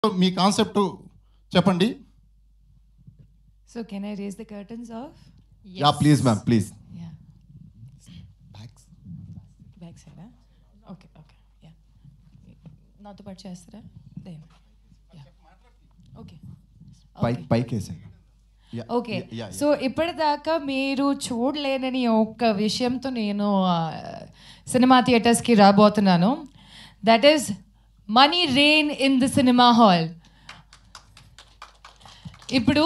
మీ concept చెప్పండి. So can I raise the curtains off? Yes. Yeah, please ma'am, please. Yeah. Back side, huh? Okay, yeah. నాతో పాటు చేస్తారా? Then. Yeah. Okay. పైకి వేసే. Okay, so ఇప్పటిదాకా మీరు చూడలేనని ఒక విషయంతో నేను సినిమా థియేటర్స్కి రాబోతున్నాను. That is money rain in the cinema hall. ఇప్పుడు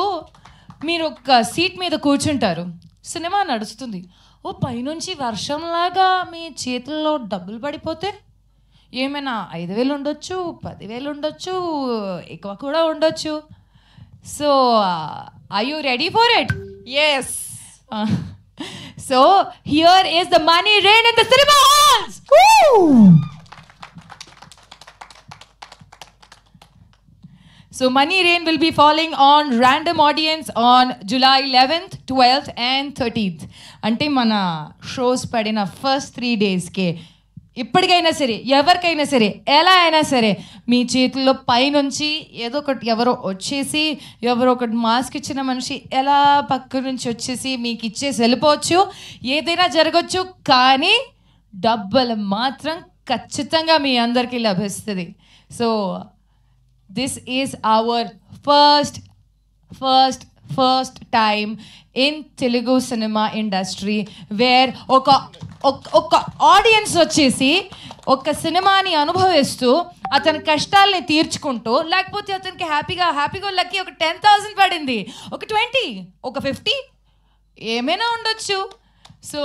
మీరు ఒక సీట్ మీద కూర్చుంటారు, సినిమా నడుస్తుంది, ఓ పైనుంచి వర్షంలాగా మీ చేతుల్లో డబ్బులు పడిపోతే ఏమైనా 5,000 ఉండొచ్చు, 10,000 ఉండొచ్చు, ఎక్కువ కూడా ఉండొచ్చు. So, are you ready for it? Yes. So, here is the money rain in the cinema halls. Woo! So, money rain will be falling on random audience on July 11th, 12th and 13th. అంటే మన shows పడిన first 3 daysకే ఇప్పటికైనా సరే, ఎవరికైనా సరే, ఎలా అయినా సరే, మీ చేతుల్లో పైనుంచి ఏదో ఒకటి ఎవరో వచ్చేసి, ఎవరో ఒకటి మాస్క్ ఇచ్చిన మనిషి ఎలా పక్క నుంచి వచ్చేసి మీకు ఇచ్చేసి వెళ్ళిపోవచ్చు, ఏదైనా జరగచ్చు, కానీ డబ్బులు మాత్రం ఖచ్చితంగా మీ అందరికీ లభిస్తుంది. So this is our first time in Telugu cinema industry where ఒక ఆడియన్స్ వచ్చేసి ఒక సినిమాని అనుభవిస్తూ అతని కష్టాలని తీర్చుకుంటూ, లేకపోతే అతనికి హ్యాపీగా లక్కీ ఒక 10,000 పడింది, ఒక 20, ఒక 50 ఏమైనా ఉండొచ్చు. So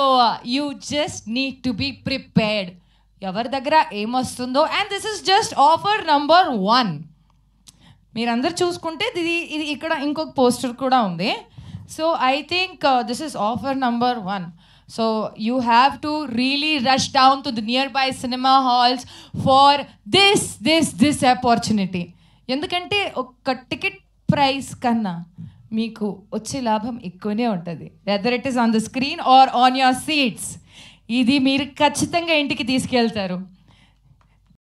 you just need to be prepared. ఎవరి దగ్గర ఏమొస్తుందో, and this is just offer number 1. మీరందరూ చూసుకుంటే ఇది ఇక్కడ ఇంకొక పోస్టర్ కూడా ఉంది. So I think this is offer number 1. So you have to really rush down to the nearby cinema halls for this opportunity. ఎందుకంటే ఒక టికెట్ ప్రైస్ కన్నా మీకు వచ్చే లాభం ఎక్కువనే ఉంటుంది, whether it is on the screen or on your seats. ఇది మీరు ఖచ్చితంగా ఇంటికి తీసుకెళ్తారు.